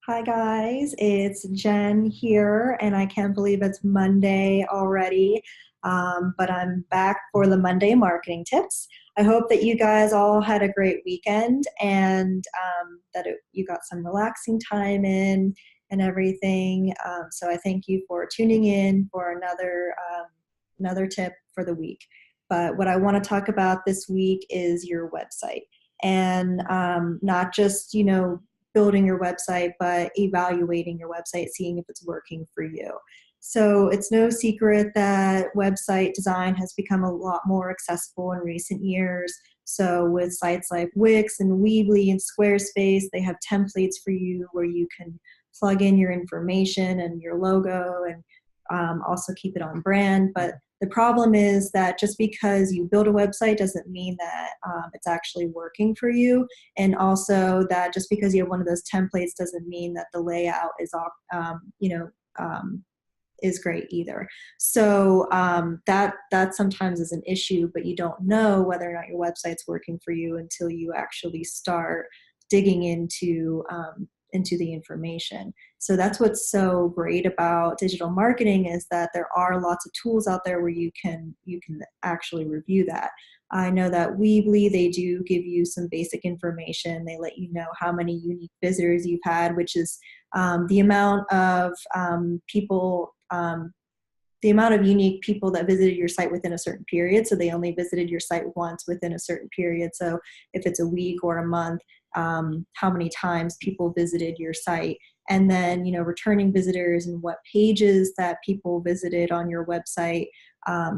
Hi guys, it's Jen here, and I can't believe it's Monday already. But I'm back for the Monday marketing tips. I hope that you guys all had a great weekend and you got some relaxing time in and everything. So I thank you for tuning in for another tip for the week. But what I want to talk about this week is your website, and not just building your website, but evaluating your website, seeing if it's working for you. So it's no secret that website design has become a lot more accessible in recent years. So with sites like Wix and Weebly and Squarespace, they have templates for you where you can plug in your information and your logo and also keep it on brand. But the problem is that just because you build a website doesn't mean that it's actually working for you. And also that just because you have one of those templates doesn't mean that the layout is is great either. So that sometimes is an issue, but you don't know whether or not your website's working for you until you actually start digging into the information. So that's what's so great about digital marketing, is that there are lots of tools out there where you can actually review that. I know that Weebly, they do give you some basic information. They let you know how many unique visitors you've had, which is the amount of people, the amount of unique people that visited your site within a certain period. So they only visited your site once within a certain period. So if it's a week or a month, how many times people visited your site, and then returning visitors and what pages that people visited on your website.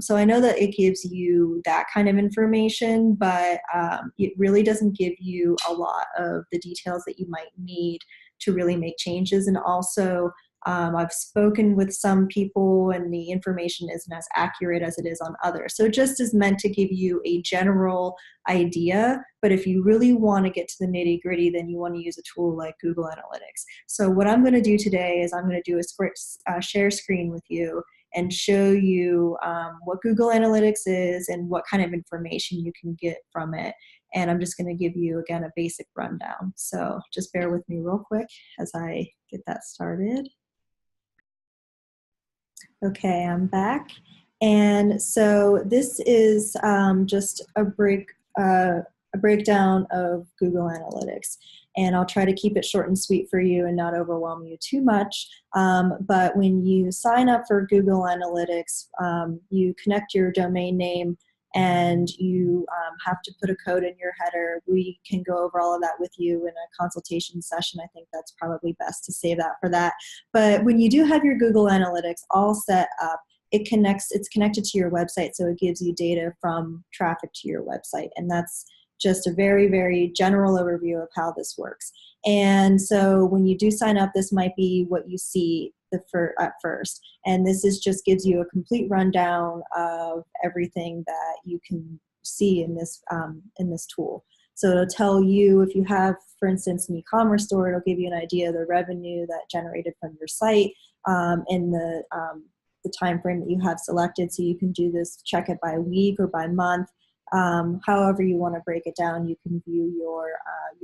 So I know that it gives you that kind of information, but it really doesn't give you a lot of the details that you might need to really make changes. And also, I've spoken with some people and the information isn't as accurate as it is on others. So it just is meant to give you a general idea, but if you really want to get to the nitty gritty, then you want to use a tool like Google Analytics. So what I'm going to do today is I'm going to do a share screen with you and show you what Google Analytics is and what kind of information you can get from it. And I'm just going to give you, again, a basic rundown. So just bear with me real quick as I get that started. Okay, I'm back. And so this is just a breakdown of Google Analytics. And I'll try to keep it short and sweet for you and not overwhelm you too much. But when you sign up for Google Analytics, you connect your domain name and you have to put a code in your header. We can go over all of that with you in a consultation session. I think that's probably best to save that for that. But when you do have your Google Analytics all set up, it's connected to your website, so it gives you data from traffic to your website. And that's just a very, very general overview of how this works. And so when you do sign up, this might be what you see at first. And this gives you a complete rundown of everything that you can see in this tool. So it'll tell you, if you have, for instance, an e-commerce store, it'll give you an idea of the revenue that generated from your site in the time frame that you have selected. So you can do this, check it by week or by month. However you want to break it down, you can view your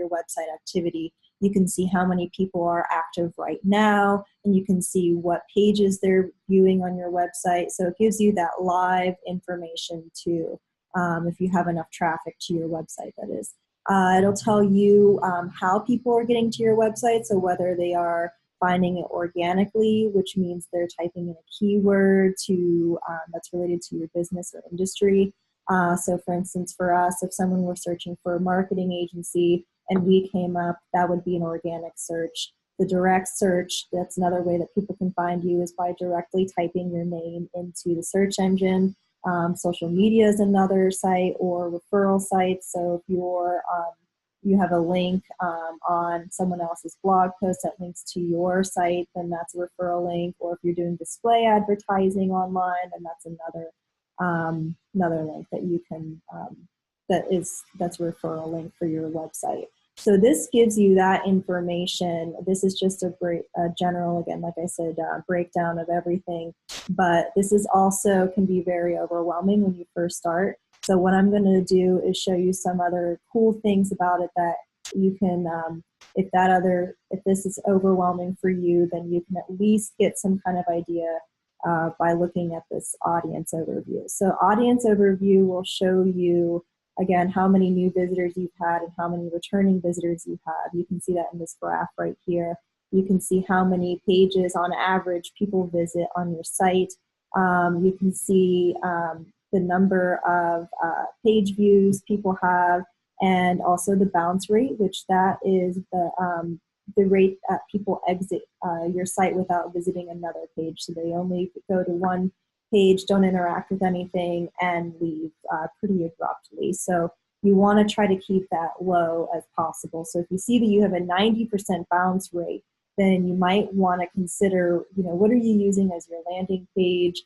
website activity. You can see how many people are active right now, and you can see what pages they're viewing on your website. So it gives you that live information too, if you have enough traffic to your website, that is. It'll tell you how people are getting to your website, so whether they are finding it organically, which means they're typing in a keyword that's related to your business or industry. So for instance, for us, if someone were searching for a marketing agency and we came up, that would be an organic search. The direct search, that's another way that people can find you, is by directly typing your name into the search engine. Social media is another site, or referral sites. So if you have a link on someone else's blog post that links to your site, then that's a referral link. Or if you're doing display advertising online, then that's another link that you can that's a referral link for your website. So this gives you that information. This is just a general, again, like I said, breakdown of everything. But this is also can be very overwhelming when you first start. So what I'm going to do is show you some other cool things about it that you can if this is overwhelming for you, then you can at least get some kind of idea by looking at this audience overview. So audience overview will show you, again, how many new visitors you've had and how many returning visitors you have. You can see that in this graph right here. You can see how many pages on average people visit on your site. You can see the number of page views people have, and also the bounce rate, which that is the rate that people exit your site without visiting another page. So they only go to one page, don't interact with anything, and leave pretty abruptly. So you want to try to keep that low as possible. So if you see that you have a 90% bounce rate, then you might want to consider, what are you using as your landing page?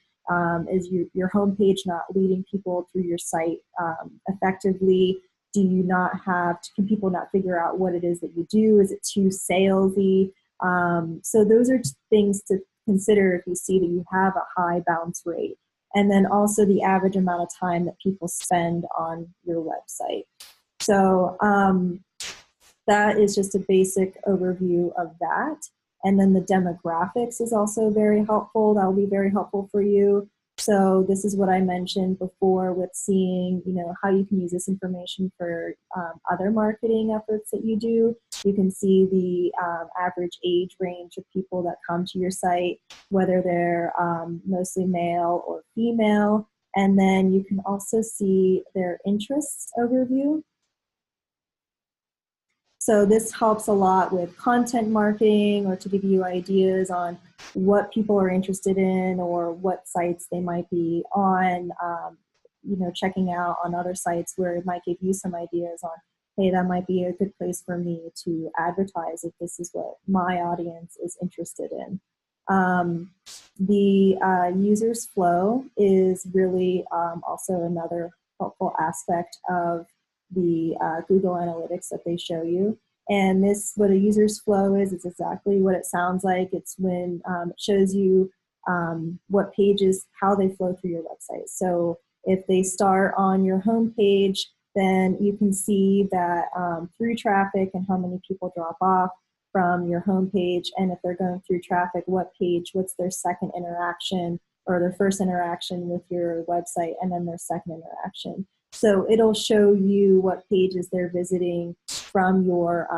Is your home page not leading people through your site effectively? Can people not figure out what it is that you do? Is it too salesy? So those are things to consider if you see that you have a high bounce rate. And then also the average amount of time that people spend on your website. So that is just a basic overview of that. And then the demographics is also very helpful. That will be very helpful for you. So this is what I mentioned before with seeing, how you can use this information for other marketing efforts that you do. You can see the average age range of people that come to your site, whether they're mostly male or female. And then you can also see their interests overview. So this helps a lot with content marketing, or to give you ideas on what people are interested in or what sites they might be on, checking out on other sites where it might give you some ideas on, hey, that might be a good place for me to advertise if this is what my audience is interested in. The user's flow is really also another helpful aspect of the Google Analytics that they show you. And what a user's flow is, it's exactly what it sounds like. It's when it shows you what pages, how they flow through your website. So if they start on your home page, then you can see that through traffic and how many people drop off from your home page. And if they're going through traffic, what's their second interaction, or their first interaction with your website, and then their second interaction. So it'll show you what pages they're visiting from your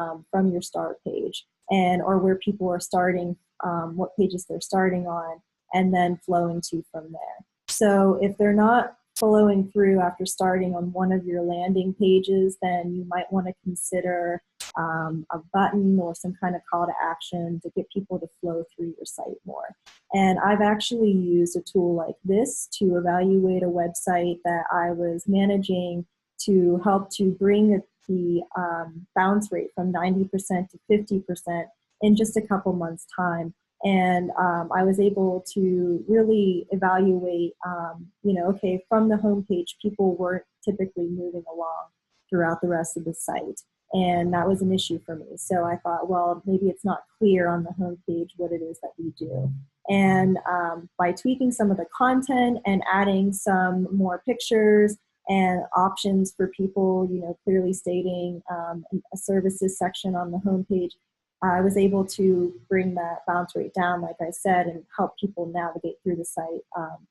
start page, or where people are starting, what pages they're starting on, and then flowing to from there. So if they're not following through after starting on one of your landing pages, then you might want to consider a button or some kind of call to action to get people to flow through your site more. And I've actually used a tool like this to evaluate a website that I was managing to help to bring the bounce rate from 90% to 50% in just a couple months' time. And I was able to really evaluate, okay, from the homepage, people weren't typically moving along throughout the rest of the site. And that was an issue for me. So I thought, well, maybe it's not clear on the homepage what it is that we do. And by tweaking some of the content and adding some more pictures and options for people, clearly stating a services section on the homepage, I was able to bring that bounce rate down, like I said, and help people navigate through the site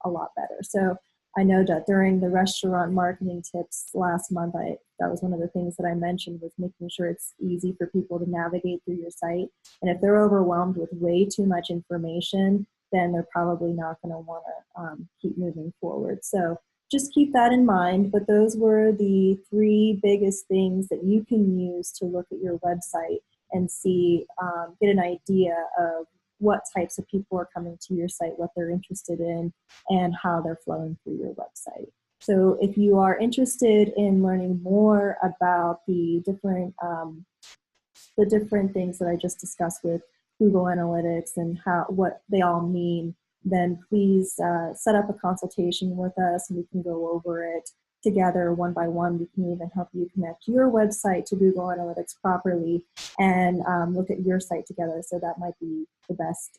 a lot better. So I know that during the restaurant marketing tips last month, that was one of the things that I mentioned, was making sure it's easy for people to navigate through your site. And if they're overwhelmed with way too much information, then they're probably not going to want to keep moving forward. So just keep that in mind. But those were the 3 biggest things that you can use to look at your website and see, get an idea of what types of people are coming to your site, what they're interested in, and how they're flowing through your website. So if you are interested in learning more about the different things that I just discussed with Google Analytics and what they all mean, then please set up a consultation with us and we can go over it together one by one. We can even help you connect your website to Google Analytics properly and look at your site together. So that might be the best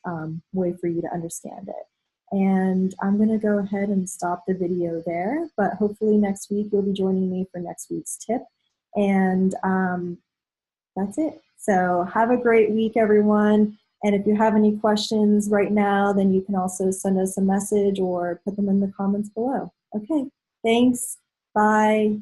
way for you to understand it. And I'm going to go ahead and stop the video there, but hopefully next week you'll be joining me for next week's tip. And that's it. So have a great week, everyone. And if you have any questions right now, then you can also send us a message or put them in the comments below. Okay, thanks. Bye.